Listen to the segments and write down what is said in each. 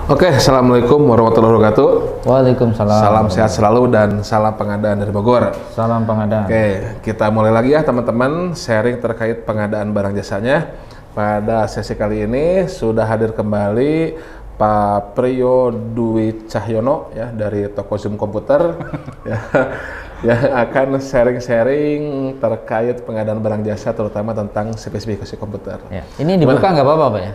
Oke, Assalamualaikum warahmatullahi wabarakatuh. Waalaikumsalam. Salam sehat selalu dan salam pengadaan dari Bogor. Salam pengadaan. Oke, kita mulai lagi ya teman-teman, sharing terkait pengadaan barang jasanya. Pada sesi kali ini sudah hadir kembali Pak Priyo Dwi Cahyono ya dari toko Zoom Komputer ya, yang akan sharing-sharing terkait pengadaan barang jasa terutama tentang spesifikasi komputer. Ya. Ini dibuka nggak apa-apa Pak ya?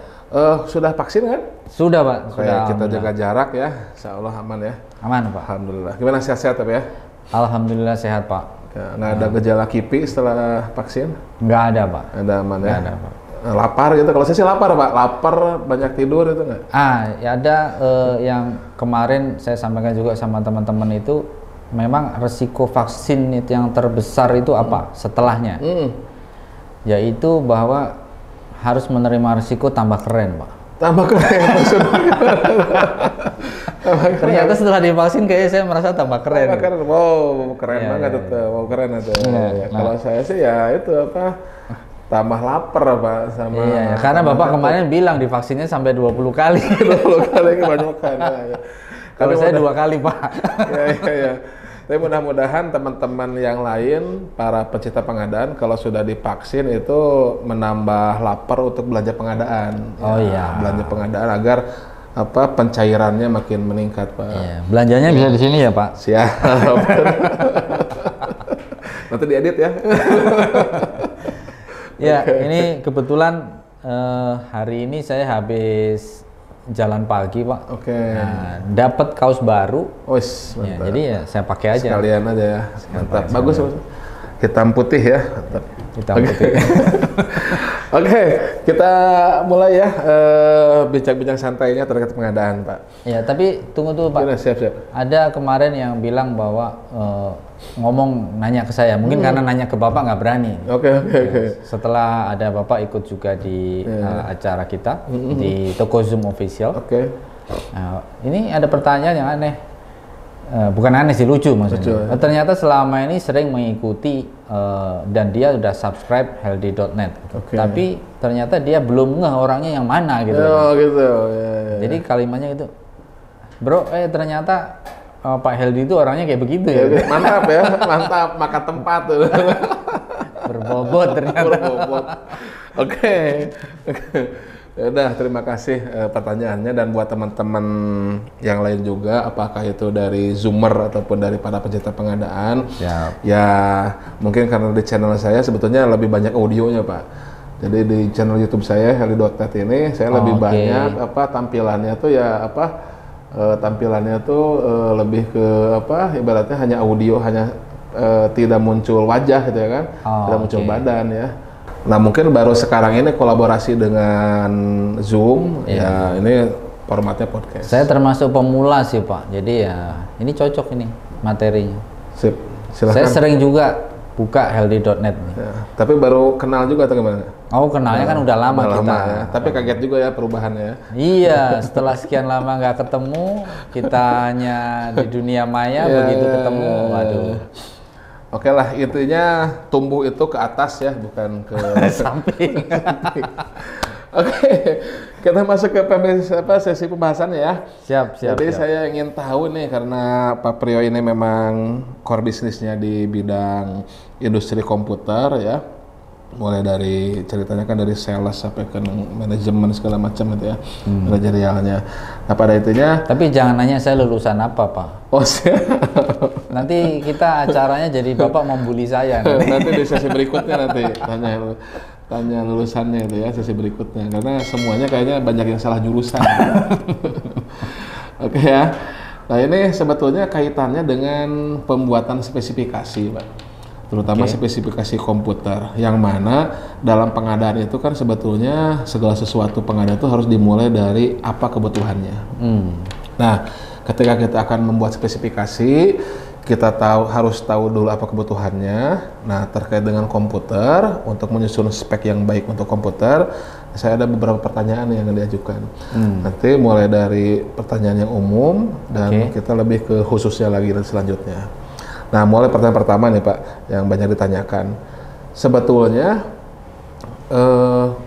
Sudah vaksin kan? Sudah Pak. Sudah. Kita jaga jarak ya, insya Allah aman ya. Aman Pak. Alhamdulillah. Gimana sehat-sehat tapi ya? Alhamdulillah sehat Pak. Nggak ada gejala kipi setelah vaksin? Nggak ada Pak. Ada aman ya? Nggak ada Pak. Lapar gitu, kalau saya sih lapar Pak, lapar banyak tidur itu nggak? Ya ada yang kemarin saya sampaikan juga sama teman-teman itu, memang resiko vaksin itu yang terbesar itu apa? Setelahnya, yaitu bahwa harus menerima risiko tambah keren Pak. Tambah keren maksudnya? Ternyata setelah divaksin kayaknya saya merasa tambah keren. Keren. Wow, keren banget itu. Wow, keren itu. Kalau saya sih ya itu apa? Tambah lapar Pak sama. Iya, karena Bapak kemarin bilang divaksinnya sampai 20 kali. 20 kali kebanyakan. Ya. Kalau saya 2 kali Pak. Iya. Tapi mudah-mudahan teman-teman yang lain, para pencinta pengadaan, kalau sudah divaksin itu menambah lapar untuk belanja pengadaan. Oh iya. Belanja pengadaan agar apa pencairannya makin meningkat Pak. Iya. Belanjanya bisa di sini ya Pak. Siap. Nanti diedit ya. Ya, ini kebetulan hari ini saya habis jalan pagi Pak. Oke. Nah, dapat kaos baru. Wis, ya, jadi ya saya pakai aja. Sekalian aja ya. Mantap. Bagus. Hitam putih ya. Mantap. Hitam putih. Oke, kita mulai ya bincang-bincang santainya terkait pengadaan Pak. Ya, tapi tunggu dulu Pak. Siap. Ada kemarin yang bilang bahwa ngomong nanya ke saya, mungkin karena nanya ke Bapak nggak berani. Oke. Setelah ada Bapak ikut juga di acara kita di toko Zoom Official. Oke. Nah, ini ada pertanyaan yang aneh. Bukan aneh sih, lucu maksudnya. Ternyata selama ini sering mengikuti dan dia udah subscribe healthy.net. Tapi ternyata dia belum ngeh orangnya yang mana gitu. Oh gitu. Ya. Jadi kalimatnya itu, bro, ternyata Pak Heldi itu orangnya kayak begitu ya. Mantap ya, mantap, makan tempat tuh. Berbobot ternyata. Berbobot. Oke. Udah, terima kasih pertanyaannya, dan buat teman-teman yang lain juga, apakah itu dari Zoomer ataupun dari para pencinta pengadaan. Siap. Ya mungkin karena di channel saya sebetulnya lebih banyak audionya Pak. Jadi di channel YouTube saya healthy.net ini saya lebih banyak tampilannya tuh ya tampilannya tuh lebih ke ibaratnya hanya audio, hanya tidak muncul wajah gitu ya kan, tidak muncul badan ya. Nah mungkin baru sekarang ini kolaborasi dengan Zoom ya, ini formatnya podcast. Saya termasuk pemula sih Pak, jadi ya ini cocok ini materinya. Sip, silakan. Saya sering juga buka healthy.net nih. Ya, tapi baru kenal juga atau gimana? Oh kenalnya kan udah lama kita. Ya. Tapi kaget juga ya perubahannya. Iya, setelah sekian lama nggak ketemu, kita hanya di dunia maya, begitu ketemu, waduh. Oke lah, intinya tumbuh itu ke atas ya, bukan ke samping. Oke, kita masuk ke sesi pembahasannya ya. Siap. Jadi saya ingin tahu nih, karena Pak Priyo ini memang core bisnisnya di bidang industri komputer ya. Mulai dari ceritanya kan dari sales sampai ke manajemen segala macam gitu ya, manajerialnya. Nah pada intinya. Tapi jangan nanya saya lulusan apa Pak. Oh siap. Nanti kita acaranya jadi Bapak membuli saya. Nanti di sesi berikutnya nanti tanya lulusannya itu ya, sesi berikutnya, karena semuanya kayaknya banyak yang salah jurusan. Oke ya. Nah ini sebetulnya kaitannya dengan pembuatan spesifikasi Pak. Terutama spesifikasi komputer, yang mana dalam pengadaan itu kan sebetulnya segala sesuatu pengadaan itu harus dimulai dari apa kebutuhannya. Nah, ketika kita akan membuat spesifikasi, kita harus tahu dulu apa kebutuhannya. Nah, terkait dengan komputer, untuk menyusun spek yang baik untuk komputer, saya ada beberapa pertanyaan yang diajukan. Nanti mulai dari pertanyaan yang umum dan kita lebih ke khususnya lagi dan selanjutnya. Nah, mulai pertanyaan pertama nih Pak, yang banyak ditanyakan. Sebetulnya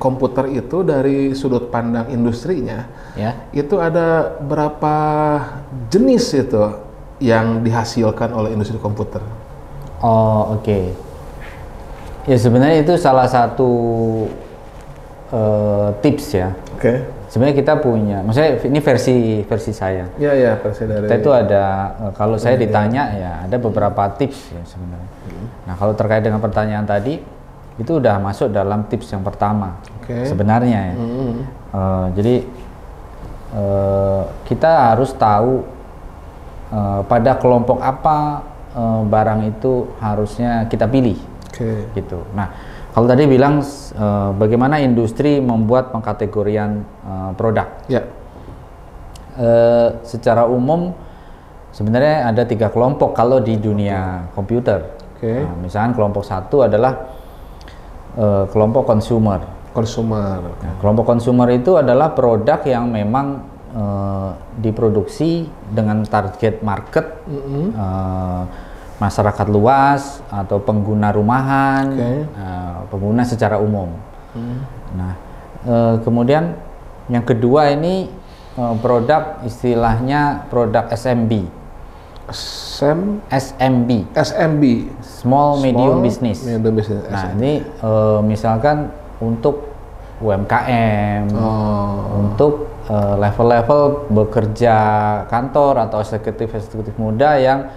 komputer itu dari sudut pandang industrinya, Ya. itu ada berapa jenis itu yang dihasilkan oleh industri komputer? Oh, oke. Ya sebenarnya itu salah satu tips ya. Oke. Sebenarnya kita punya, maksudnya ini versi saya. Ya, ya, versi dari. Kita itu ada, kalau saya ditanya ya ada beberapa tips ya sebenarnya. Nah kalau terkait dengan pertanyaan tadi, itu udah masuk dalam tips yang pertama. Oke. Sebenarnya ya. Jadi kita harus tahu pada kelompok apa barang itu harusnya kita pilih. Oke. Gitu. Nah, kalau tadi bilang bagaimana industri membuat pengkategorian produk. Ya. Secara umum sebenarnya ada 3 kelompok kalau di dunia komputer. Oke. Nah, misalkan kelompok 1 adalah kelompok consumer. Konsumer. Nah, kelompok consumer itu adalah produk yang memang diproduksi dengan target market masyarakat luas atau pengguna rumahan, pengguna secara umum. Nah, kemudian yang kedua ini produk istilahnya produk SMB. SMB, Small Medium Business. Nah, ini misalkan untuk UMKM, untuk level-level bekerja kantor atau eksekutif muda yang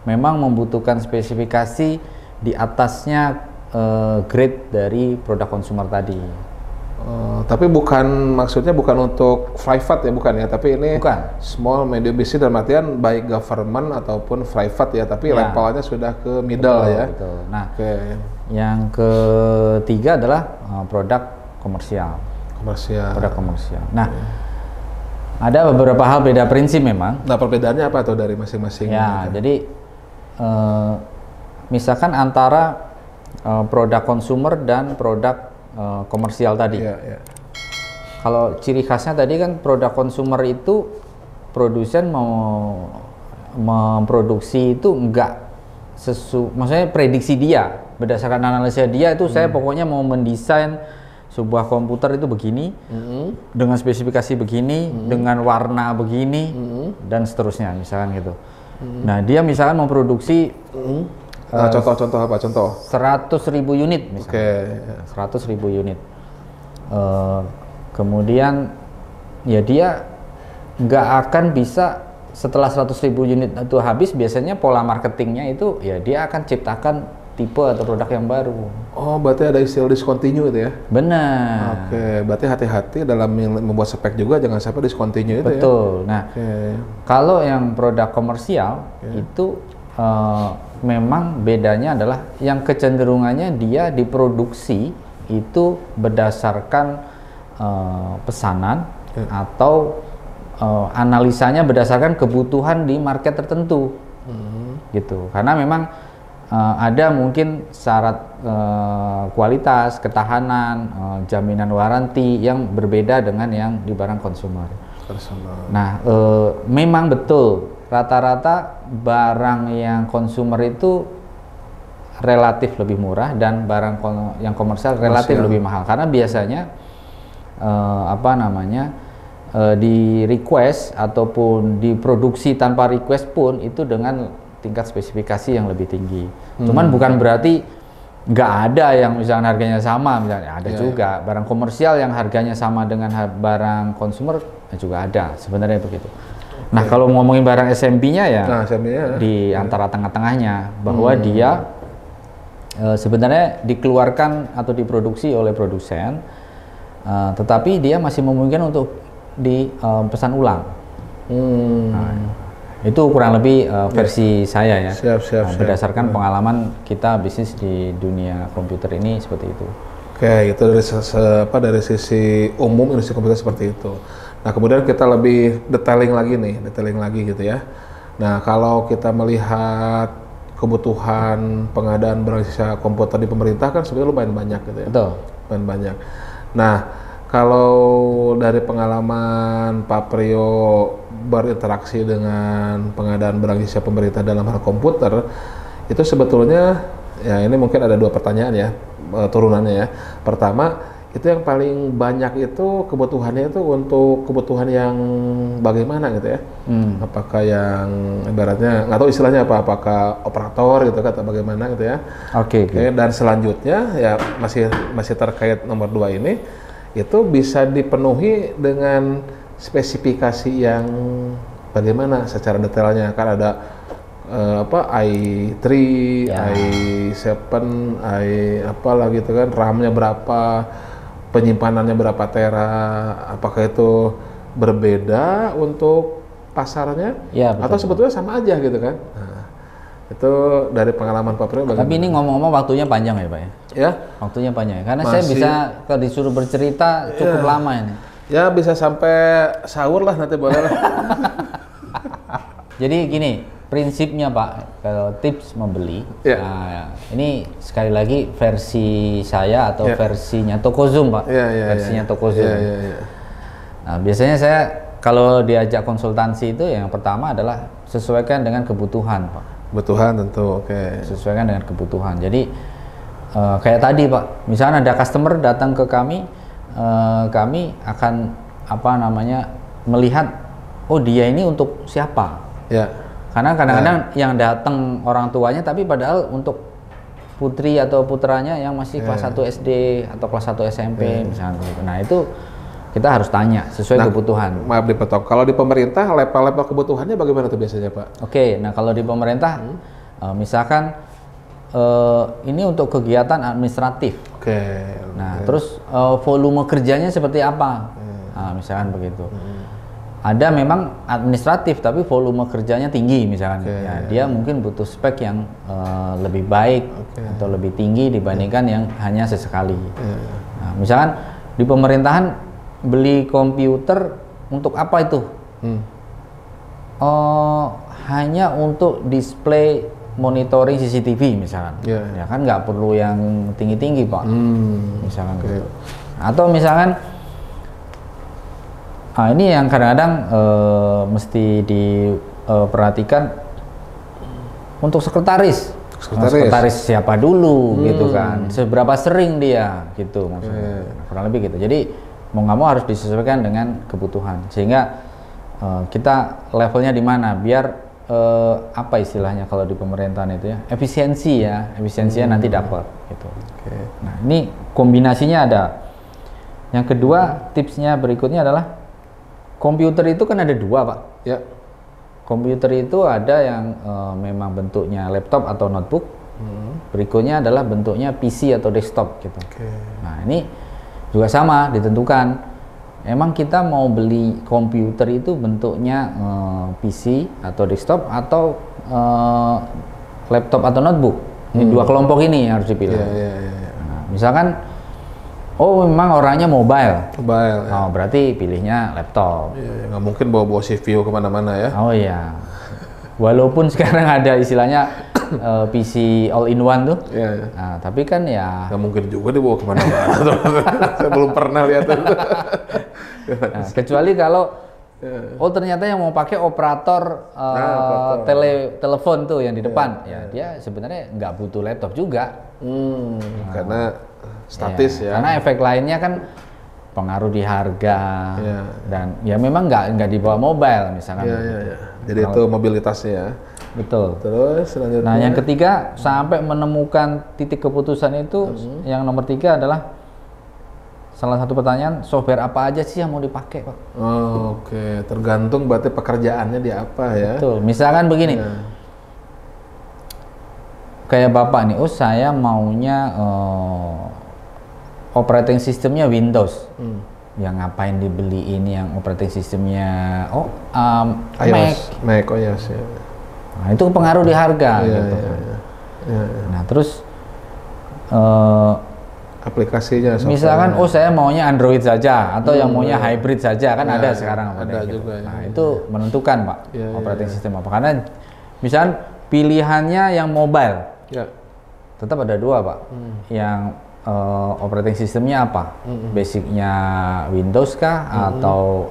memang membutuhkan spesifikasi di atasnya grade dari produk konsumer tadi. Tapi maksudnya bukan untuk private ya, bukan ya, tapi ini bukan. Small medium business dalam artian baik government ataupun private ya, tapi Ya. levelnya sudah ke middle ya. Betul. Nah, Oke. yang ketiga adalah produk komersial. Produk komersial. Nah, ada beberapa hal beda prinsip memang. Nah, perbedaannya apa tuh dari masing-masing? Ya, jadi misalkan antara produk konsumer dan produk komersial tadi. Iya, iya. Kalau ciri khasnya tadi kan produk konsumer itu produsen mau memproduksi itu enggak maksudnya prediksi dia berdasarkan analisa dia itu saya pokoknya mau mendesain sebuah komputer itu begini dengan spesifikasi begini dengan warna begini dan seterusnya misalkan gitu. Nah dia misalkan memproduksi Contoh-contoh apa? Contoh? 100.000 unit misalnya. 100.000 unit. Kemudian ya dia nggak akan bisa setelah 100.000 unit itu habis, biasanya pola marketingnya itu ya dia akan ciptakan tipe atau produk yang baru. Oh, berarti ada istilah discontinue itu ya? Benar. Oke, berarti hati-hati dalam membuat spek juga jangan sampai discontinue itu ya? Betul. Nah, Oke. kalau yang produk komersial itu memang bedanya adalah yang kecenderungannya dia diproduksi itu berdasarkan pesanan atau analisanya berdasarkan kebutuhan di market tertentu, gitu. Karena memang ada mungkin syarat kualitas, ketahanan, jaminan waranti yang berbeda dengan yang di barang konsumer. Nah, memang betul rata-rata barang yang konsumer itu relatif lebih murah dan barang yang komersial relatif lebih mahal karena biasanya di request ataupun diproduksi tanpa request pun itu dengan tingkat spesifikasi yang lebih tinggi. Cuman bukan berarti nggak ada yang misalnya harganya sama, misalnya ada juga barang komersial yang harganya sama dengan barang konsumer juga ada sebenarnya begitu. Nah kalau ngomongin barang SMB-nya ya, di antara tengah-tengahnya bahwa dia sebenarnya dikeluarkan atau diproduksi oleh produsen, tetapi dia masih memungkinkan untuk dipesan ulang. Nah, itu kurang lebih versi saya ya. Berdasarkan pengalaman kita bisnis di dunia komputer ini seperti itu. Oke, itu dari sisi umum industri komputer seperti itu. Nah, kemudian kita lebih detailing lagi gitu ya. Nah, kalau kita melihat kebutuhan pengadaan barang jasa komputer di pemerintah kan sebenarnya lumayan banyak gitu ya. Betul. Lumayan banyak. Nah, kalau dari pengalaman Pak Priyo berinteraksi dengan pengadaan barang jasa pemerintah dalam hal komputer, itu sebetulnya ya ini mungkin ada 2 pertanyaan ya. turunannya ya. Pertama, itu yang paling banyak itu kebutuhannya itu untuk kebutuhan yang bagaimana gitu ya. Apakah yang ibaratnya nggak tahu istilahnya apa, apakah operator gitu kan atau bagaimana gitu ya. Oke. Dan selanjutnya ya masih terkait nomor 2 ini, itu bisa dipenuhi dengan spesifikasi yang bagaimana secara detailnya. Kan ada i3, i7, apalah gitu kan, RAM-nya berapa, penyimpanannya berapa tera, apakah itu berbeda untuk pasarnya, atau sebetulnya sama aja gitu kan. Nah, itu dari pengalaman Pak Priyo bagaimana? Tapi ini ngomong-ngomong waktunya panjang ya Pak ya? Ya. Waktunya panjang ya? Karena saya bisa disuruh bercerita cukup lama ini. Ya bisa sampai sahur lah nanti boleh lah. Jadi gini, prinsipnya Pak, kalau tips membeli, nah, ini sekali lagi versi saya atau versinya Tokozum Pak, versinya Tokozum. Nah, biasanya saya kalau diajak konsultansi itu yang pertama adalah sesuaikan dengan kebutuhan Pak. Kebutuhan tentu, oke. Sesuaikan dengan kebutuhan. Jadi kayak tadi Pak, misalnya ada customer datang ke kami, kami akan melihat, oh dia ini untuk siapa? Ya. Karena kadang-kadang yang datang orang tuanya, tapi padahal untuk putri atau putranya yang masih kelas 1 SD atau kelas 1 SMP misalnya. Nah itu kita harus tanya sesuai kebutuhan. Maaf dipotong. Kalau di pemerintah level-level kebutuhannya bagaimana tuh biasanya Pak? Oke, nah kalau di pemerintah misalkan ini untuk kegiatan administratif. Nah terus volume kerjanya seperti apa? Nah, misalkan begitu. Ada memang administratif tapi volume kerjanya tinggi misalkan. Dia mungkin butuh spek yang lebih baik atau lebih tinggi dibandingkan yang hanya sesekali. Nah, misalkan di pemerintahan beli komputer untuk apa itu? Hanya untuk display monitoring CCTV misalkan. Ya kan nggak perlu yang tinggi-tinggi Pak. Misalkan gitu. Atau misalkan ini yang kadang-kadang mesti diperhatikan untuk sekretaris siapa dulu gitu kan, seberapa sering dia gitu maksudnya. Kurang lebih gitu. Jadi mau nggak mau harus disesuaikan dengan kebutuhan sehingga kita levelnya di mana biar apa istilahnya kalau di pemerintahan itu ya, efisiensinya nanti dapat gitu. Nah ini kombinasinya ada. Yang kedua tipsnya berikutnya adalah komputer itu kan ada dua Pak. Ya. Komputer itu ada yang memang bentuknya laptop atau notebook. Berikutnya adalah bentuknya PC atau desktop gitu. Nah ini juga sama ditentukan. Emang kita mau beli komputer itu bentuknya PC atau desktop atau laptop atau notebook. Ini dua kelompok ini yang harus dipilih. Nah, misalkan memang orangnya mobile. Oh, berarti pilihnya laptop. Nggak mungkin bawa CPU kemana-mana ya. Oh iya. Walaupun sekarang ada istilahnya PC all in one tuh. Nah, tapi kan ya. Nggak mungkin juga dibawa kemana-mana. Saya belum pernah lihat. Nah, kecuali kalau ternyata yang mau pakai operator telepon tuh yang di depan. Dia sebenarnya nggak butuh laptop juga. Karena statis ya. Karena efek lainnya kan pengaruh di harga dan ya memang nggak dibawa mobile misalkan. Jadi itu mobilitasnya ya. Betul. Terus selanjutnya. Nah yang ketiga sampai menemukan titik keputusan itu yang nomor 3 adalah salah satu pertanyaan software apa aja sih yang mau dipakai Pak? Oke, tergantung berarti pekerjaannya di apa ya. Betul. Misalkan begini. Kayak Bapak nih, saya maunya operating sistemnya Windows. Yang ngapain dibeli ini yang operating sistemnya Mac OS ya. Nah, itu pengaruh di harga gitu. Nah, terus aplikasinya misalkan saya maunya Android saja atau yang maunya hybrid saja kan ada sekarang ada juga gitu. Nah, itu menentukan Pak operating system apa. Karena misalkan pilihannya yang mobile. Tetap ada dua Pak. Yang operating sistemnya apa? Basicnya Windows kah atau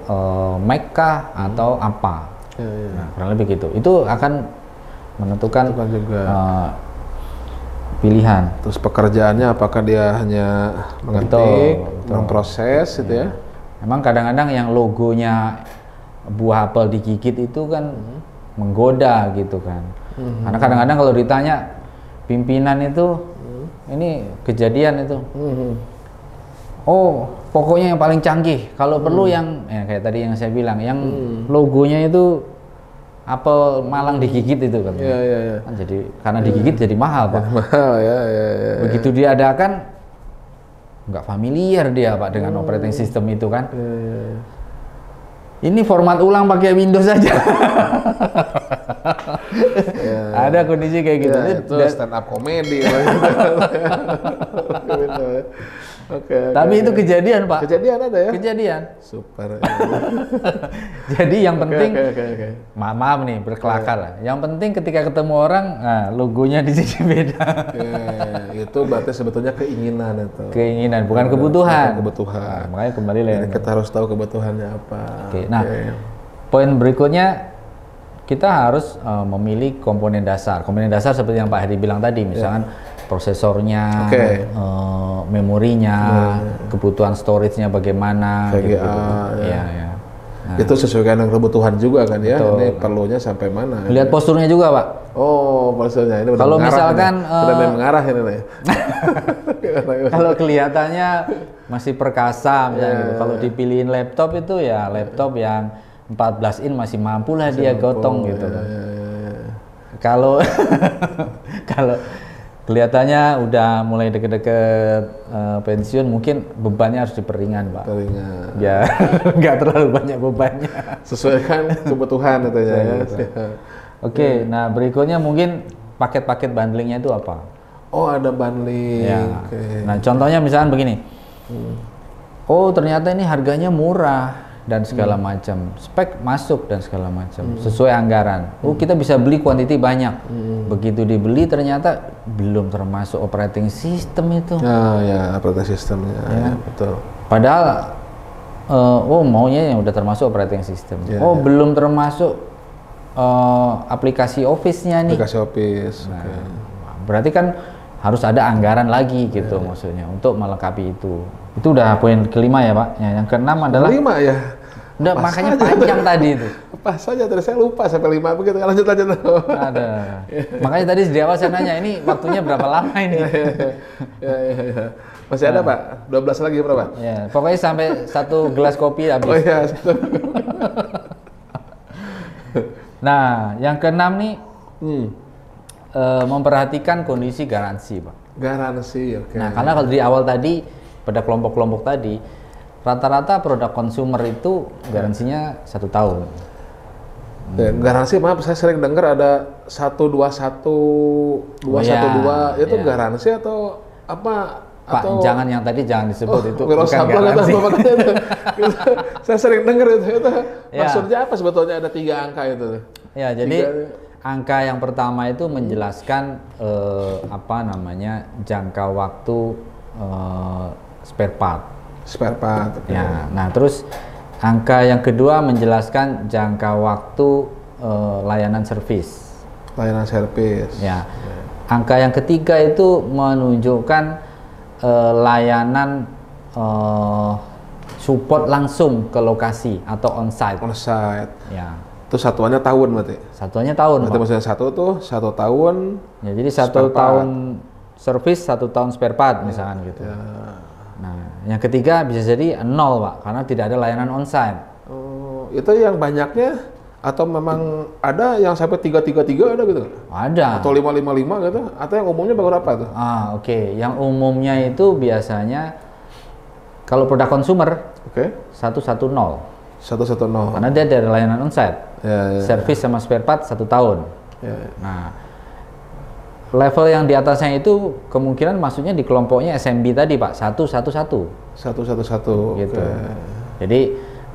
Mac kah atau apa? Nah, kurang lebih gitu. Itu akan menentukan juga pilihan. Terus pekerjaannya apakah dia hanya mengetik, memproses gitu ya? Memang kadang-kadang yang logonya buah apel digigit itu kan menggoda gitu kan. Karena kadang-kadang kalau ditanya pimpinan itu, ini kejadian itu. Oh, pokoknya yang paling canggih. Kalau perlu yang, ya kayak tadi yang saya bilang, yang logonya itu apel Malang digigit itu kan. Iya. Kan jadi karena digigit jadi mahal Pak. Mahal ya. Begitu diadakan nggak familiar dia Pak dengan operating system itu kan. Ini format ulang pakai Windows saja. Ada kondisi kayak gitu. Itu stand up comedy. Tapi itu kejadian Pak. Kejadian ada ya? Kejadian. Super. Jadi yang penting, maaf nih berkelakar lah. Yang penting ketika ketemu orang, logonya di sini beda. Itu berarti sebetulnya keinginan itu. Keinginan, bukan kebutuhan. Kebutuhan. Nah, makanya kembali lagi. Kita harus tahu kebutuhannya apa. Nah, poin berikutnya kita harus memilih komponen dasar. Komponen dasar seperti yang Pak Heri bilang tadi, misalkan prosesornya, memorinya, kebutuhan storage-nya bagaimana, VGA, gitu. Ya. Nah, itu sesuai dengan kebutuhan juga kan ya. Betul. Ini perlunya sampai mana? Lihat posturnya juga Pak. Oh, posturnya ini. Kalau misalkan sudah mengarah ini nih. Kalau kelihatannya masih perkasa, misalnya gitu. Kalau dipilihin laptop itu ya laptop yang 14 in masih mampu lah dia gotong gitu. Kalau kelihatannya udah mulai deket-deket pensiun, mungkin bebannya harus diperingan Pak. Ya, nggak terlalu banyak bebannya. Sesuaikan kebutuhan katanya ya. Oke, nah berikutnya mungkin paket-paket bundlingnya itu apa? Oh, ada bundling. Ya. Nah contohnya misalkan begini. Oh ternyata ini harganya murah dan segala macam, spek masuk dan segala macam, sesuai anggaran. Oh kita bisa beli kuantiti banyak. Begitu dibeli ternyata belum termasuk operating system itu. Ya operating systemnya, ya, betul. Padahal, maunya yang udah termasuk operating system. Belum termasuk aplikasi Office-nya nih. Aplikasi Office. Nah, berarti kan harus ada anggaran lagi gitu maksudnya untuk melengkapi itu. Itu udah poin kelima ya Pak. Yang keenam adalah. Kelima ya. Udah makanya panjang tadi itu. Pas saja terus saya lupa sampai 5 begitu. Lanjut. Ada. Makanya tadi di awal saya nanya ini waktunya berapa lama ini? Ya. Masih ada Pak. 12 lagi berapa? Ya, pokoknya sampai 1 gelas kopi habis. Oh iya. Nah, yang keenam nih memperhatikan kondisi garansi Pak. Garansi, oke. Nah, karena kalau di awal tadi pada kelompok-kelompok tadi rata-rata produk konsumer itu garansinya 1 tahun. Garansi, maaf saya sering dengar ada 121, 212 itu garansi atau apa? Pak, atau jangan yang tadi jangan disebut itu bukan garansi. Saya sering dengar itu. Maksudnya apa sebetulnya ada 3 angka itu? Ya, jadi angka yang pertama itu menjelaskan jangka waktu spare part. Ya, nah terus angka yang kedua menjelaskan jangka waktu layanan servis. Layanan servis. Ya. Angka yang ketiga itu menunjukkan layanan support langsung ke lokasi atau on-site. On-site. Ya. Itu satuannya tahun berarti? Satuannya tahun. Berarti maksudnya 1 tahun. Ya, jadi 1 tahun servis, 1 tahun spare part misalkan gitu. Ya. Nah, yang ketiga bisa jadi 0 Pak, karena tidak ada layanan on-site. Oh, itu yang banyaknya atau memang ada yang sampai 333 ada gitu? Ada. Atau 555 gitu? Atau yang umumnya berapa tuh? Oke. Yang umumnya itu biasanya kalau produk konsumer 110. 110. Karena dia ada layanan on-site. Ya. Servis sama spare part 1 tahun. Ya. Nah, level yang di atasnya itu kemungkinan maksudnya di kelompoknya SMB tadi Pak, 111. 111. Gitu. Jadi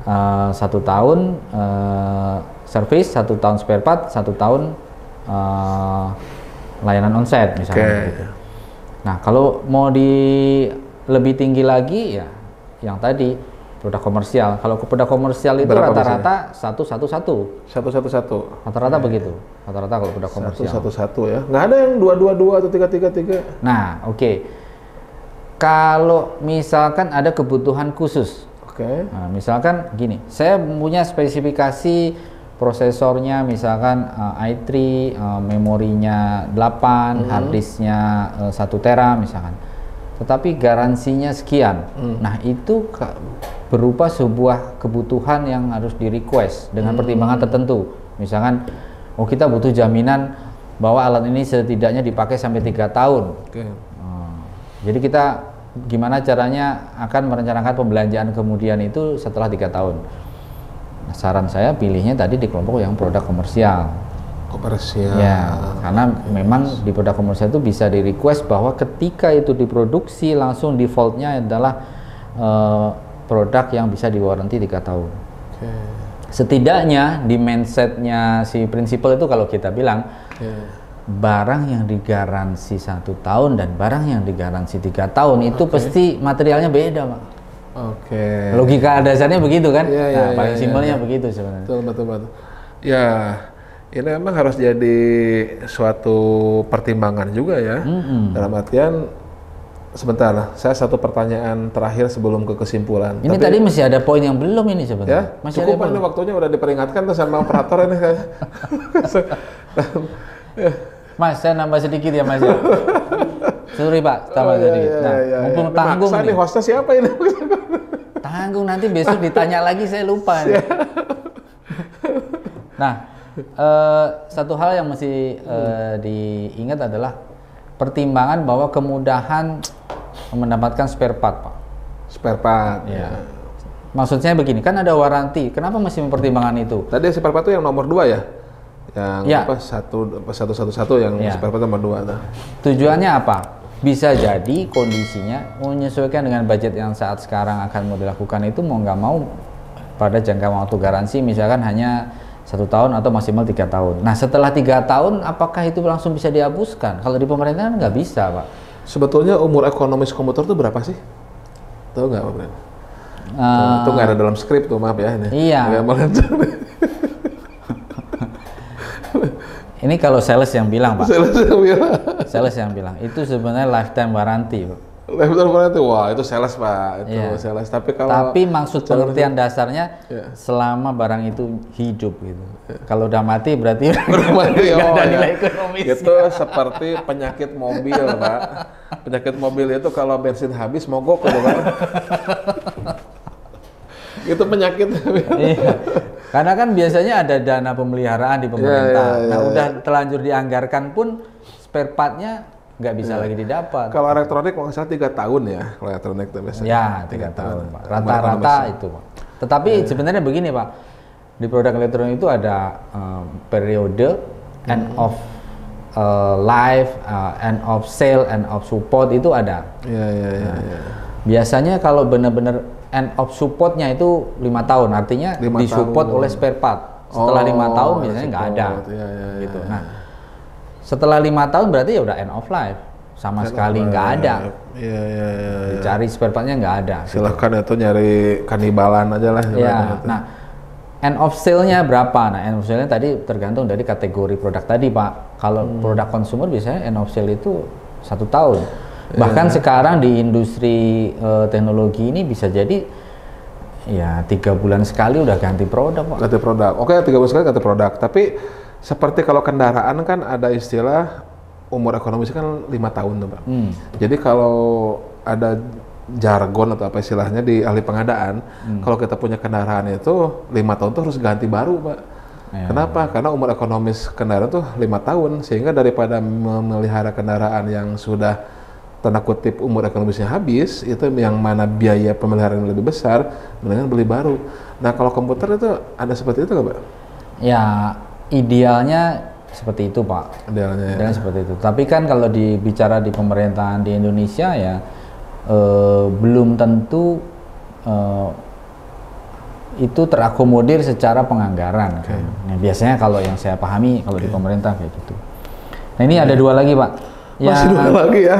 1 tahun servis, 1 tahun spare part, 1 tahun layanan on-site misalnya. Gitu. Nah, kalau mau di lebih tinggi lagi ya yang tadi produk komersial. Kalau produk komersial itu rata-rata 111. Rata-rata begitu. Rata-rata kalau produk komersial. 111 ya. Nggak ada yang 222 atau 333. Nah, oke. Kalau misalkan ada kebutuhan khusus. Nah, misalkan gini, saya punya spesifikasi prosesornya misalkan i3, memorinya 8, harddisknya 1 tera misalkan. Tetapi garansinya sekian. Nah, itu berupa sebuah kebutuhan yang harus di request dengan pertimbangan tertentu. Misalkan, kita butuh jaminan bahwa alat ini setidaknya dipakai sampai 3 tahun. Jadi kita gimana caranya akan merencanakan pembelanjaan kemudian itu setelah 3 tahun. Nah, saran saya pilihnya tadi di kelompok yang produk komersial. Ya, karena memang di produk komersial itu bisa di request bahwa ketika itu diproduksi langsung defaultnya adalah produk yang bisa di-warranty 3 tahun. Setidaknya di mindsetnya si prinsipal itu kalau kita bilang barang yang digaransi 1 tahun dan barang yang digaransi 3 tahun itu pasti materialnya beda, Pak. Logika dasarnya begitu kan? Paling simpelnya begitu sebenarnya. Betul. Ya, ini memang harus jadi suatu pertimbangan juga ya. Dalam artian, sebentar, saya satu pertanyaan terakhir sebelum ke kesimpulan. Ini tadi masih ada poin yang belum ini sebenarnya. Ya, masih cukup ini waktunya udah diperingatkan tuh sama operator ini. Mas, saya nambah sedikit ya Mas ya. Sorry Pak, tambah sedikit. Nah, mumpung tanggung nih. Nih hostnya siapa ini? Tanggung, nanti besok ditanya lagi saya lupa. Nah, satu hal yang mesti diingat adalah pertimbangan bahwa kemudahan mendapatkan spare part, Pak. Spare part. Ya. Maksudnya begini, kan ada waranti. Kenapa mesti mempertimbangkan itu? Tadi spare part itu yang nomor 2 ya? Yang satu yang spare part nomor 2. Tujuannya apa? Bisa jadi kondisinya menyesuaikan dengan budget yang saat sekarang akan mau dilakukan itu mau nggak mau pada jangka waktu garansi misalkan hanya 1 tahun atau maksimal 3 tahun. Nah, setelah 3 tahun apakah itu langsung bisa dihapuskan? Kalau di pemerintahan nggak bisa, Pak. Sebetulnya umur ekonomis komputer itu berapa sih? Tahu nggak, Pak Bren? Itu nggak ada dalam skrip tuh, maaf ya ini. Iya. Ini kalau sales yang bilang, Pak. Sales yang bilang. Itu sebenarnya lifetime warranty, Pak. Lifetime warranty, wah itu sales, Pak. Itu sales. Tapi maksud pengertian dasarnya selama barang itu hidup gitu. Kalau udah mati berarti nggak ada nilai ekonomis. Itu seperti penyakit mobil, Pak. Penyakit mobil itu kalau bensin habis mogok gitu, Pak. Itu penyakit. Karena kan biasanya ada dana pemeliharaan di pemerintah. Udah terlanjur dianggarkan pun spare part-nya nggak bisa lagi didapat. Kalau elektronik kalau nggak salah 3 tahun ya, kalau elektronik itu biasanya. Ya, 3 tahun, Pak. Rata-rata itu, Pak. Tetapi sebenarnya begini, Pak. Di produk elektronik itu ada periode end of life, end of sale, end of support itu ada. Biasanya kalau benar-benar end of supportnya itu 5 tahun, artinya disupport oleh spare part. Setelah 5 tahun biasanya nggak ada. Gitu. Nah, setelah 5 tahun berarti ya udah end of life, sama sekali nggak ada. Dicari spare partnya nggak ada. Silahkan itu nyari kanibalan aja lah. Nah, end of sale-nya berapa? Nah, end of sale-nya tadi tergantung dari kategori produk tadi, Pak. Kalau produk consumer biasanya end of sale itu 1 tahun. Bahkan sekarang di industri teknologi ini bisa jadi ya 3 bulan sekali udah ganti produk, Pak. Ganti produk. Oke, 3 bulan sekali ganti produk. Tapi seperti kalau kendaraan kan ada istilah umur ekonomis kan 5 tahun tuh, Pak. Jadi kalau ada jargon atau apa istilahnya di ahli pengadaan, kalau kita punya kendaraan itu 5 tahun tuh harus ganti baru, Pak. Kenapa? Karena umur ekonomis kendaraan tuh 5 tahun, sehingga daripada memelihara kendaraan yang sudah tanda kutip umur ekonomisnya habis, itu yang mana biaya pemeliharaan lebih besar, mendingan beli baru. Nah, kalau komputer itu ada seperti itu nggak, Pak? Ya, idealnya seperti itu, Pak. Idealnya seperti itu. Tapi kan kalau dibicara di pemerintahan di Indonesia ya belum tentu itu terakomodir secara penganggaran. Nah, biasanya kalau yang saya pahami kalau di pemerintah kayak gitu. Nah, ini ada 2 lagi, Pak. Masih 2 lagi ya.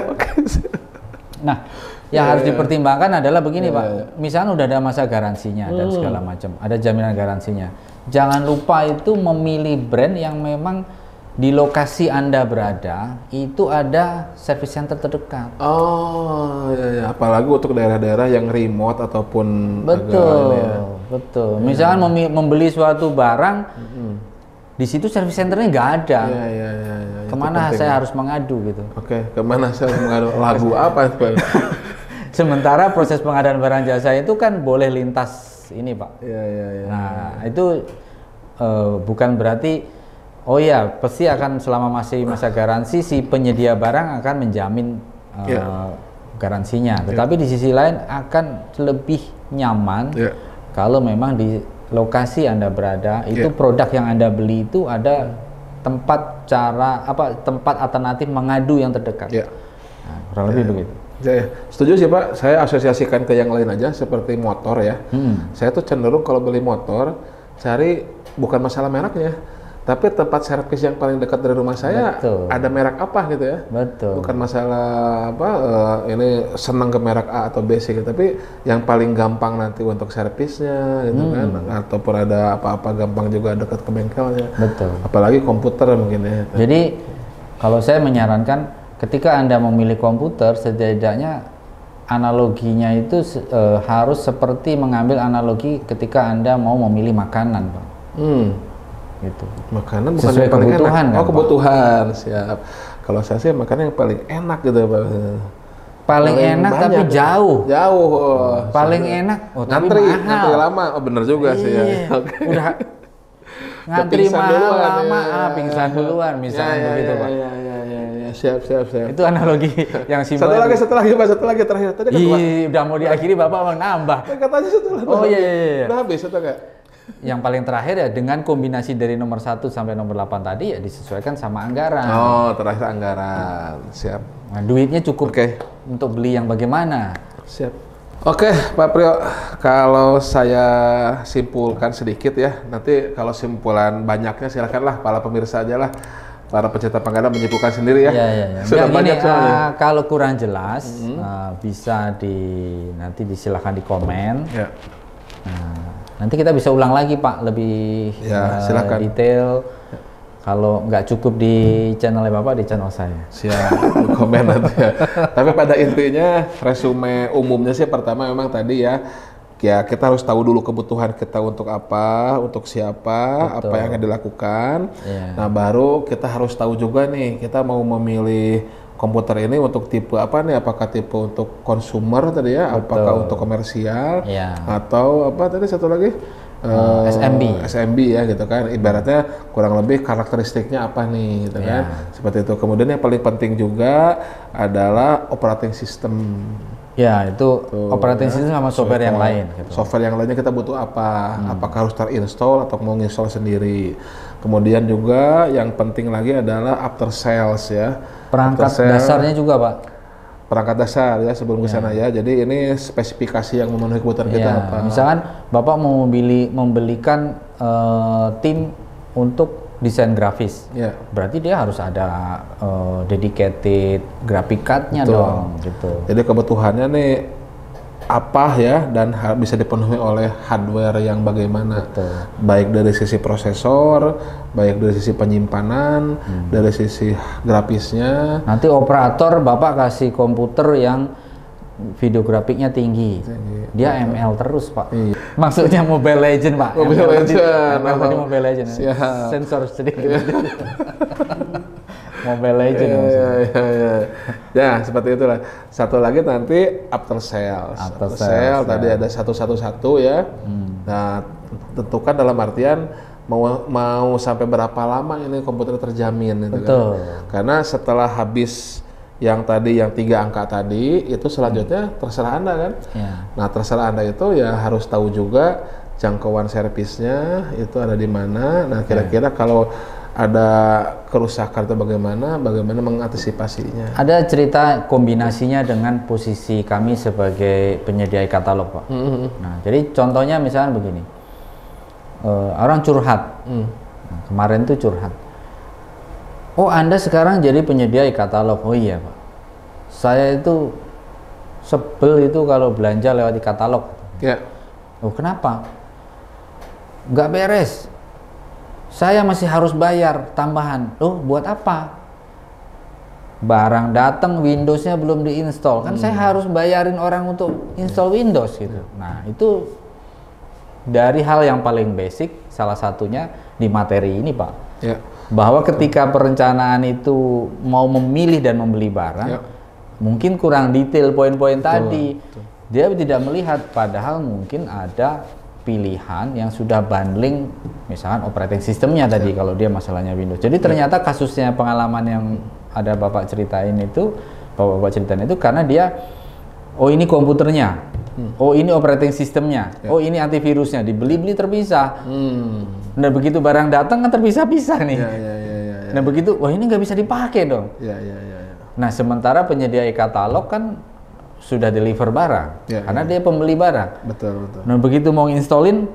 Nah, Yang harus dipertimbangkan adalah begini Pak, misalnya udah ada masa garansinya dan segala macam, ada jaminan garansinya. Jangan lupa itu memilih brand yang memang di lokasi Anda berada itu ada service center terdekat. Oh, ya. Apalagi untuk daerah-daerah yang remote ataupun betul, betul. Misalkan membeli suatu barang, di situ service centernya nggak ada. Ya. Kemana saya harus mengadu gitu? Oke, kemana saya harus mengadu? Lagu apa? Sementara proses pengadaan barang jasa itu kan boleh lintas ini Pak. Iya. Nah itu bukan berarti oh ya, pasti akan selama masih masa garansi si penyedia barang akan menjamin garansinya. Tetapi di sisi lain akan lebih nyaman kalau memang di lokasi Anda berada itu produk yang Anda beli itu ada tempat tempat alternatif mengadu yang terdekat. Nah, kurang lebih begitu. Ya, setuju sih Pak. Saya asosiasikan ke yang lain aja seperti motor ya. Saya tuh cenderung kalau beli motor cari bukan masalah mereknya, tapi tempat servis yang paling dekat dari rumah saya ada merek apa gitu ya. Betul. Bukan masalah ini senang ke merek A atau B sih, tapi yang paling gampang nanti untuk servisnya gitu kan, ataupun ada apa-apa gampang juga dekat ke bengkelnya. Betul. Apalagi komputer mungkin ya. Jadi kalau saya menyarankan ketika Anda memilih komputer setidaknya analoginya itu harus seperti mengambil analogi ketika Anda mau memilih makanan, Pak. Gitu. Makanan bukan sesuai yang paling kebutuhan enak. kan, oh kebutuhan, siap. Kalau saya sih makanan yang paling enak gitu Pak. Paling enak banyak, tapi jauh. Paling enak, ngantri, tapi mahal. Ngantri lama, bener juga sih ya. Udah ngantri mahal lama, pingsan duluan misalnya begitu Pak. Ya, siap. Itu analogi yang simpel. Satu lagi Pak, terakhir. Tadi kan udah mau diakhiri Bapak mau nambah. Katanya satu lagi. Oh iya. Udah habis atau enggak? Yang paling terakhir ya dengan kombinasi dari nomor 1 sampai nomor 8 tadi ya disesuaikan sama anggaran. Oh, terakhir anggaran. Siap. Nah, duitnya cukup untuk beli yang bagaimana? Siap. Oke, Pak Priyo, kalau saya simpulkan sedikit ya, nanti kalau simpulan banyaknya silakanlah para pemirsa aja lah, para pecinta pengadaan menyimpulkan sendiri ya. Iya. Sudah banyak soalnya. Kalau kurang jelas bisa nanti disilahkan di komen. Ya. Nanti kita bisa ulang lagi Pak, lebih silakan. detail. Kalau nggak cukup di channelnya Bapak, di channel saya. Siap, komen nanti ya. Tapi pada intinya, resume umumnya sih pertama memang tadi ya kita harus tahu dulu kebutuhan kita untuk apa, untuk siapa, apa yang akan dilakukan. Nah baru kita harus tahu juga nih, kita mau memilih komputer ini untuk tipe apa nih, apakah tipe untuk consumer tadi ya, apakah untuk komersial, atau apa tadi satu lagi? SMB ya gitu kan, ibaratnya kurang lebih karakteristiknya apa nih gitu kan, seperti itu. Kemudian yang paling penting juga adalah operating system. Ya itu operating system sama software yang lain. Gitu. Software yang lainnya kita butuh apa? Apakah harus terinstall atau mau install sendiri? Kemudian juga yang penting lagi adalah after sales ya. Perangkat dasarnya juga Pak. Perangkat dasar ya sebelum ke sana ya. Jadi ini spesifikasi yang memenuhi kebutuhan kita apa? Misalkan Bapak mau membelikan tim untuk desain grafis, berarti dia harus ada dedicated graphic card-nya dong. Gitu. Jadi kebutuhannya nih apa ya, dan bisa dipenuhi oleh hardware yang bagaimana, baik dari sisi prosesor, baik dari sisi penyimpanan, dari sisi grafisnya. Nanti operator Bapak kasih komputer yang video grafiknya tinggi. Dia ML terus Pak. Maksudnya Mobile Legend Pak. Mobile Legend. Tadi Mobile Legend. Sensor sedikit. Mobile Legend. Ya, seperti itulah. Satu lagi nanti after sales. After sales tadi ada 111 ya. Nah, tentukan dalam artian mau sampai berapa lama ini komputer terjamin gitu kan. Karena setelah habis yang 3 angka tadi itu selanjutnya terserah Anda kan. Nah, terserah Anda itu ya harus tahu juga jangkauan servisnya itu ada di mana. Nah, kira-kira kalau ada kerusakan atau bagaimana mengantisipasinya. Ada cerita kombinasinya dengan posisi kami sebagai penyedia e-katalog Pak. Nah, jadi contohnya misalnya begini, orang curhat, nah, kemarin tuh curhat, oh Anda sekarang jadi penyedia e-katalog. Oh iya Pak, saya itu sebel itu kalau belanja lewat e-katalog. Ya. Oh, kenapa? Nggak beres. Saya masih harus bayar tambahan. Oh, buat apa? Barang datang, Windows-nya belum diinstal. Kan saya harus bayarin orang untuk install Windows gitu. Nah, itu dari hal yang paling basic, salah satunya di materi ini, Pak. Ya. Bahwa ketika perencanaan itu mau memilih dan membeli barang, mungkin kurang detail poin-poin tadi. Dia tidak melihat, padahal mungkin ada pilihan yang sudah bundling, misalkan operating sistemnya tadi kalau dia masalahnya Windows. Jadi ternyata kasusnya pengalaman yang ada Bapak ceritain itu, karena dia, oh ini komputernya, oh ini operating sistemnya, oh ini antivirusnya, dibeli-beli terpisah. Nah begitu barang datang kan terpisah-pisah nih. Nah begitu, wah ini nggak bisa dipakai dong. Nah sementara penyedia e-katalog kan sudah deliver barang, karena dia pembeli barang. Betul. Nah begitu mau installin,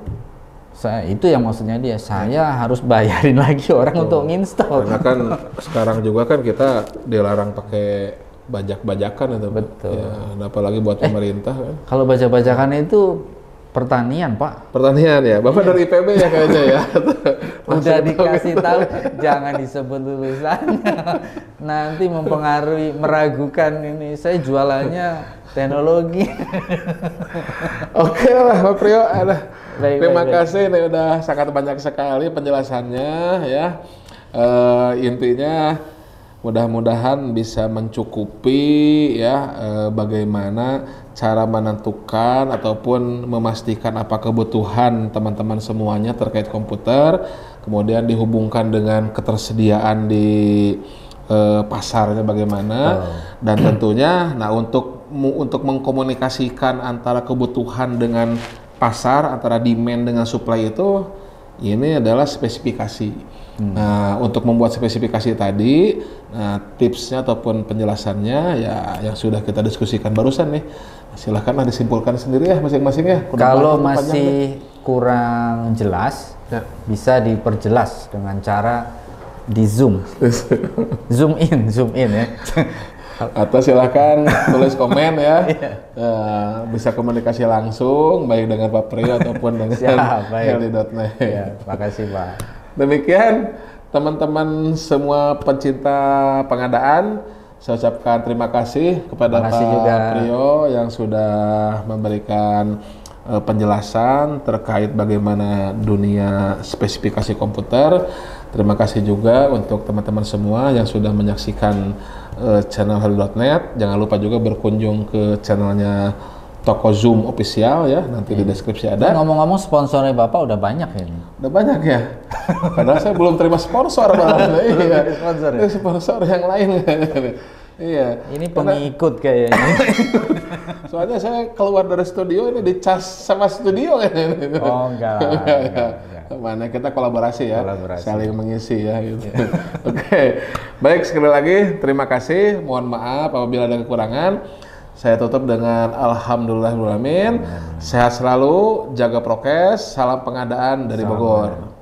itu yang maksudnya dia, saya harus bayarin lagi orang untuk nginstall. Karena kan sekarang juga kan kita dilarang pakai bajak-bajakan itu. Betul. Ya, apalagi buat pemerintah kan. Kalau bajak-bajakan itu pertanian, Pak. Pertanian ya, Bapak dari IPB ya kayaknya ya. Udah dikasih tahu, jangan disebut lulusannya. Nanti mempengaruhi, meragukan ini. Saya jualannya teknologi. Oke lah, Pak Priyo. Terima baik. kasih, ini udah sangat banyak sekali penjelasannya ya. Intinya mudah-mudahan bisa mencukupi ya bagaimana cara menentukan ataupun memastikan apa kebutuhan teman-teman semuanya terkait komputer, kemudian dihubungkan dengan ketersediaan di pasarnya bagaimana, dan tentunya nah untuk mengkomunikasikan antara kebutuhan dengan pasar, antara demand dengan supply itu, ini adalah spesifikasi. Nah, untuk membuat spesifikasi tadi, nah, tipsnya ataupun penjelasannya ya yang sudah kita diskusikan barusan nih. Silahkanlah disimpulkan sendiri ya masing-masing ya. Kalau masih kurang jelas, bisa diperjelas dengan cara di zoom, zoom in ya. Atau silahkan tulis komen ya. Bisa komunikasi langsung baik dengan Pak Priyo ataupun dengan Heli.net. Ya, makasih Pak. Demikian teman-teman semua pencinta pengadaan, saya ucapkan terima kasih kepada Pak Priyo yang sudah memberikan penjelasan terkait bagaimana dunia spesifikasi komputer. Terima kasih juga untuk teman-teman semua yang sudah menyaksikan channel Heli.net. Jangan lupa juga berkunjung ke channelnya Toko Zoom Official ya, nanti di deskripsi ada. Ngomong-ngomong sponsornya Bapak udah banyak ya? Udah banyak ya? Padahal saya belum terima sponsor malah. Iya. Sponsor ya? Sponsor yang lain. Iya. Ini pengikut kayaknya. Soalnya saya keluar dari studio ini dicas sama studio kan. Oh enggak. Mana kita kolaborasi ya, saling mengisi ya gitu. Oke. Baik, sekali lagi terima kasih. Mohon maaf apabila ada kekurangan. Saya tutup dengan alhamdulillahirrahmanirrahim. Sehat selalu, jaga prokes, salam pengadaan dari Bogor.